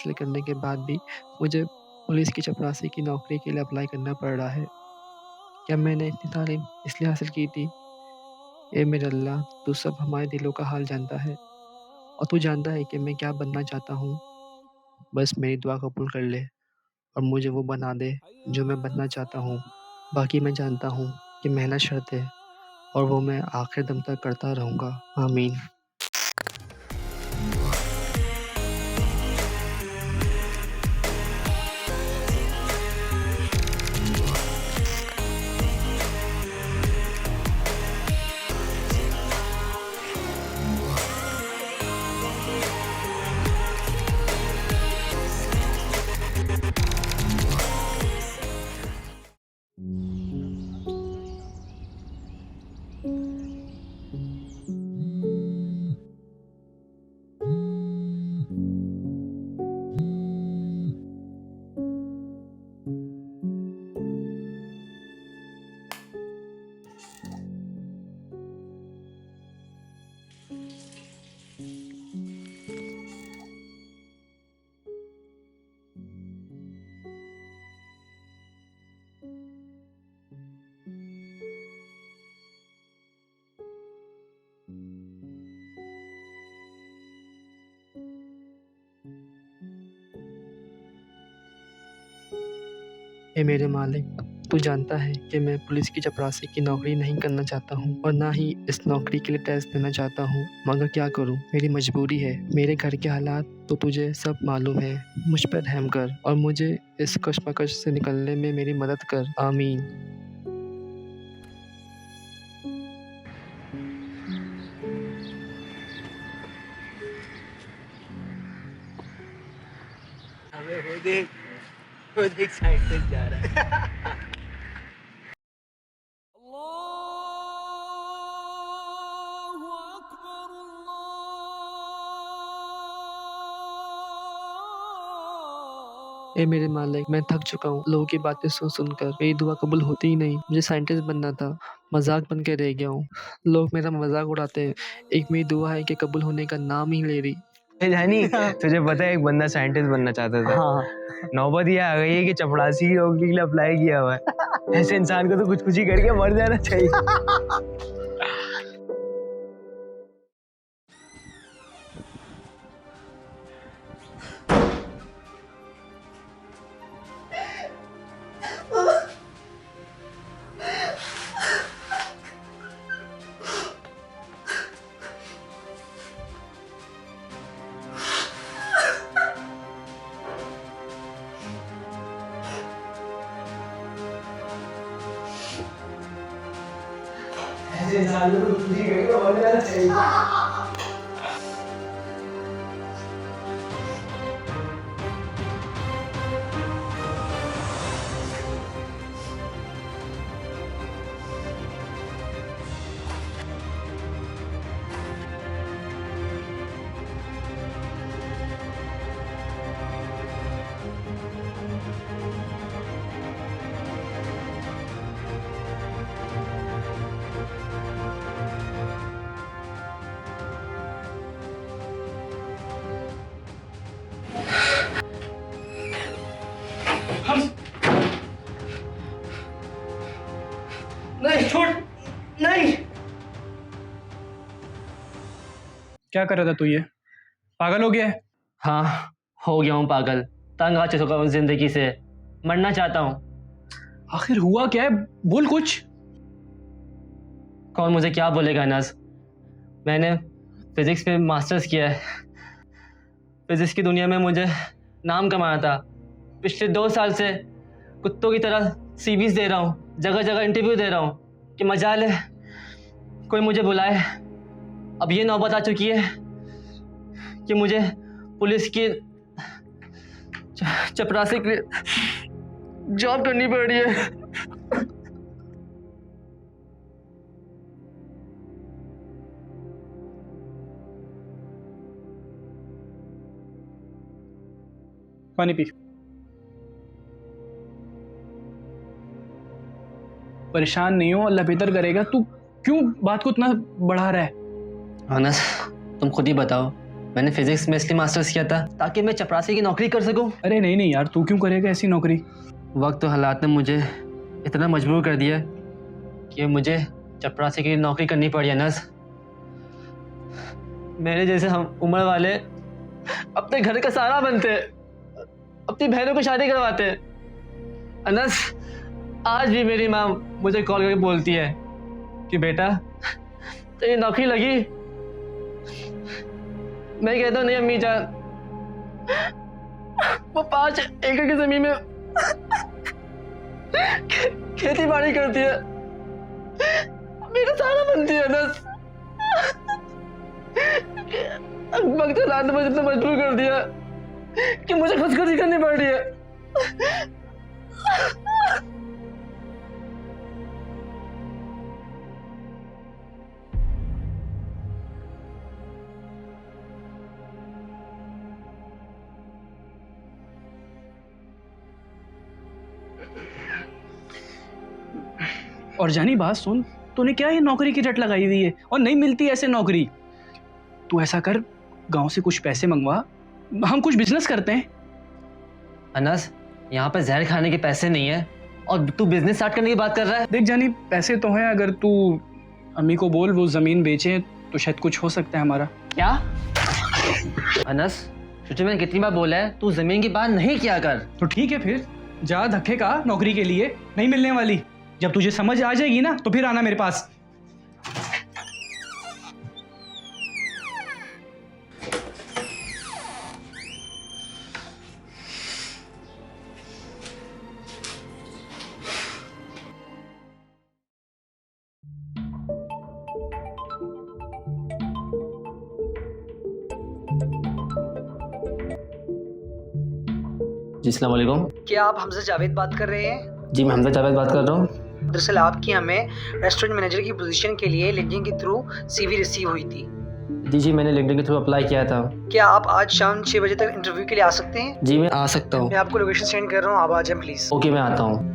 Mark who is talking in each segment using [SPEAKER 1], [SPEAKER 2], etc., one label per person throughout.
[SPEAKER 1] हासिल करने के बाद भी मुझे पुलिस की चपरासी की नौकरी के लिए अप्लाई करना पड़ रहा है। क्या मैंने इतनी तालीम इसलिए हासिल की थी? ए मेरे अल्लाह, तू सब हमारे दिलों का हाल जानता है और तू जानता है कि मैं क्या बनना चाहता हूँ। बस मेरी दुआ कबूल कर ले और मुझे वो बना दे जो मैं बनना चाहता हूँ। बाकी मैं जानता हूँ कि मेहनत शर्त है और वो मैं आखिर दम तक करता रहूँगा। आमीन। ए मेरे मालिक, तू जानता है कि मैं पुलिस की चपरासी की नौकरी नहीं करना चाहता हूँ और ना ही इस नौकरी के लिए टेस्ट देना चाहता हूँ, मगर क्या करूँ, मेरी मजबूरी है। मेरे घर के हालात तो तुझे सब मालूम है। मुझ पर रहम कर और मुझे इस कशमकश से निकलने में मेरी मदद कर। आमीन।
[SPEAKER 2] अबे वो देख साइड से जा रहा है।
[SPEAKER 1] ए मेरे मालिक, मैं थक चुका हूँ। लोगों की बातें सुन सुनकर मेरी दुआ कबूल होती ही नहीं। मुझे साइंटिस्ट बनना था, मजाक बन के रह गया हूँ। लोग मेरा मजाक उड़ाते हैं। एक मेरी दुआ है कि कबूल होने का नाम ही ले रही।
[SPEAKER 2] जानी तुझे पता है एक बंदा साइंटिस्ट बनना चाहता था।
[SPEAKER 1] हाँ।
[SPEAKER 2] नौबत ये आ गई है कि चपड़ासी की नौकरी के लिए अप्लाई किया हुआ है। ऐसे इंसान को तो कुछ कुछ ही करके मर जाना चाहिए। ऐसे इंसान को तो कुछ ही करके मर जाना चाहिए।
[SPEAKER 1] नहीं, छोड़, नहीं।
[SPEAKER 3] क्या कर रहा था तू? ये पागल हो गया है?
[SPEAKER 4] हाँ, हो गया हूँ पागल। तंग आ चुका हूँ जिंदगी से। मरना चाहता हूँ।
[SPEAKER 3] आखिर हुआ क्या है? बोल कुछ।
[SPEAKER 4] कौन मुझे क्या बोलेगा अनस? मैंने फिजिक्स में मास्टर्स किया है। फिजिक्स की दुनिया में मुझे नाम कमाया था। पिछले 2 साल से कुत्तों की तरह सीवीज दे रहा हूँ, जगह जगह इंटरव्यू दे रहा हूँ कि मजाल है कोई मुझे बुलाए। अब ये नौबत आ चुकी है कि मुझे पुलिस की चपरासी के लिए जॉब करनी पड़ रही है।
[SPEAKER 3] पानी पी। परेशान नहीं हो, अल्लाह बेहतर करेगा। तू क्यों बात को इतना बढ़ा रहा है?
[SPEAKER 4] अनस, तुम खुद ही बताओ, मैंने फिजिक्स में इसलिए मास्टर्स किया था ताकि मैं चपरासी की नौकरी कर सकूं।
[SPEAKER 3] अरे नहीं नहीं यार, तू क्यों करेगा ऐसी नौकरी?
[SPEAKER 4] वक्त और हालात ने मुझे इतना मजबूर कर दिया कि मुझे चपरासी की नौकरी करनी पड़ी अनस। मेरे जैसे हम उम्र वाले अपने घर का सहारा बनते, अपनी बहनों को शादी करवाते। अनस, आज भी मेरी माँ मुझे कॉल करके बोलती है कि बेटा तेरी नौकरी लगी। मैं कहता हूँ नहीं अम्मी जान, वो 5 एकड़ की जमीन में खेती बाड़ी करती है, मेरा सहारा बनती है अनस। वक्त हालात ने मुझे इतना मजबूर कर दिया कि मुझे खुदकुशी करनी पड़ रही है।
[SPEAKER 3] और जानी बात सुन, तूने क्या ये नौकरी की रट लगाई हुई है और नहीं मिलती ऐसे नौकरी। तू ऐसा कर, गांव से कुछ पैसे मंगवा, हम कुछ बिजनेस करते हैं।
[SPEAKER 4] अनस, यहाँ पे जहर खाने के पैसे नहीं है और तू बिजनेस स्टार्ट करने की बात कर रहा है।
[SPEAKER 3] देख जानी, पैसे तो हैं, अगर तू अम्मी को बोल वो जमीन बेचे तो शायद कुछ हो सकता है हमारा।
[SPEAKER 4] क्या? अनस, तुझे मैंने कितनी बार बोला है तू जमीन की बात नहीं किया कर।
[SPEAKER 3] तो ठीक है फिर, जा धक्के का नौकरी के लिए नहीं मिलने वाली। जब तुझे समझ आ जाएगी ना तो फिर आना मेरे पास।
[SPEAKER 4] जी अस्सलाम वालेकुम।
[SPEAKER 5] क्या आप हमजा जावेद बात कर रहे हैं?
[SPEAKER 4] जी मैं हमजा जावेद बात कर रहा हूँ।
[SPEAKER 5] दरअसल आपकी हमें रेस्टोरेंट मैनेजर की पोजीशन के लिए लिंक्डइन के थ्रू सीवी रिसीव हुई थी।
[SPEAKER 4] जी मैंने लिंक्डइन के थ्रू अप्लाई किया था।
[SPEAKER 5] क्या आप आज शाम 6 बजे तक इंटरव्यू के लिए आ सकते हैं?
[SPEAKER 4] जी मैं आ सकता हूँ।
[SPEAKER 5] मैं आपको लोकेशन सेंड कर रहा हूँ, आप आ जाएं प्लीज़।
[SPEAKER 4] ओके मैं आता हूँ।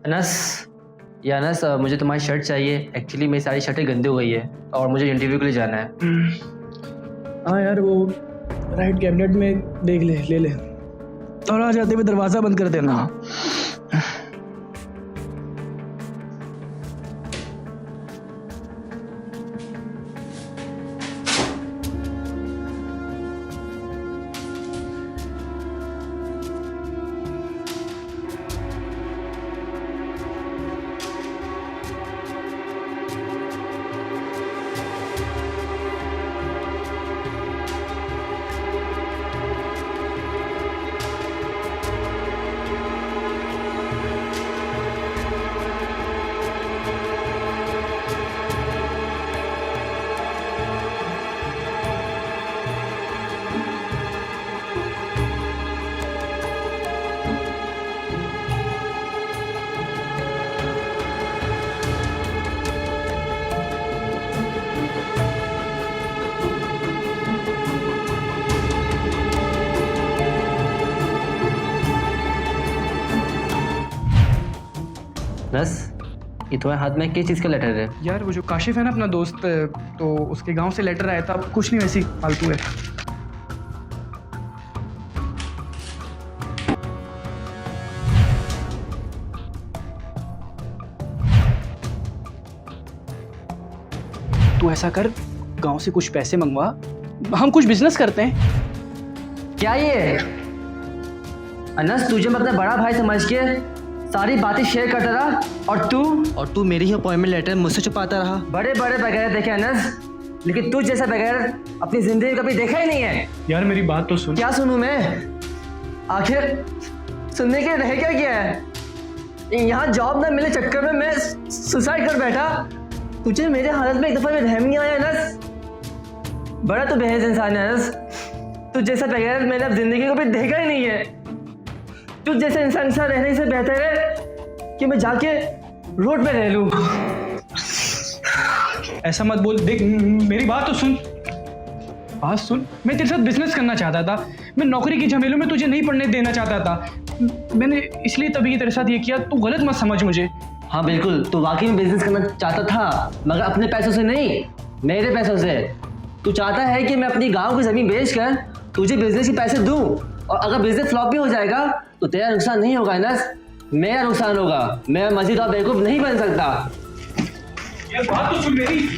[SPEAKER 4] अनस, या अनस मुझे तुम्हारी शर्ट चाहिए। एक्चुअली मेरी सारी शर्टें गंदी हो गई है और मुझे इंटरव्यू के लिए जाना है।
[SPEAKER 3] हाँ यार, वो राइट कैबिनेट में देख ले ले और आ जाते हुए दरवाज़ा बंद कर देना।
[SPEAKER 4] बस ये तुम्हारे हाथ में किस चीज़ का लेटर है?
[SPEAKER 3] यार वो जो काशिफ है ना अपना दोस्त, तो उसके गांव से लेटर आया था। कुछ नहीं, वैसी फालतू है। तू ऐसा कर, गांव से कुछ पैसे मंगवा, हम कुछ बिजनेस करते हैं।
[SPEAKER 4] क्या ये अनस, तुझे मैं अपना बड़ा भाई समझ के सारी बातें शेयर करता रहा और तू मेरी ही अपॉइंटमेंट लेटर मुझसे छुपाता रहा। बड़े बड़े बगैर देखे अनस, लेकिन तू जैसा बगैर अपनी जिंदगी कभी देखा ही नहीं है।
[SPEAKER 3] यार मेरी बात तो सुन।
[SPEAKER 4] क्या सुनूं मैं? आखिर सुनने के रह क्या है? यहाँ जॉब ना मिले चक्कर में मैं सुसाइड कर बैठा। तुझे मेरे हालत में एक दफा में रहम नहीं आया अनस? बड़ा तो बेहद इंसान है अनस। तू जैसा बगैर मैंने अब जिंदगी को भी देखा ही नहीं है। तू जैसे इंसान के साथ रहने से बेहतर है कि मैं जाके रोड पे रह लूं।
[SPEAKER 3] ऐसा मत बोल। देख मेरी बात तो सुन। बात सुन, मैं तेरे साथ बिजनेस करना चाहता था। मैं नौकरी की झमेलों में तुझे नहीं पढ़ने देना चाहता था। मैंने इसलिए तभी तेरे साथ ये किया। तू गलत मत समझ मुझे।
[SPEAKER 4] हाँ बिल्कुल, तू वाकई में बिजनेस करना चाहता था, मगर अपने पैसों से नहीं, मेरे पैसों से। तू चाहता है कि मैं अपनी गांव की जमीन बेचकर तुझे बिजनेस के पैसे दूं, और अगर बिजनेस फ्लॉप भी हो जाएगा तो तेरा नुकसान नहीं होगा अनस, मेरा नुकसान होगा। मैं मजीद और बेवकूफ नहीं बन सकता।
[SPEAKER 3] यार बात तो सुन मेरी।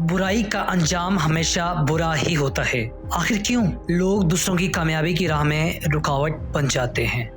[SPEAKER 5] बुराई का अंजाम हमेशा बुरा ही होता है। आखिर क्यों लोग दूसरों की कामयाबी की राह में रुकावट बन जाते हैं?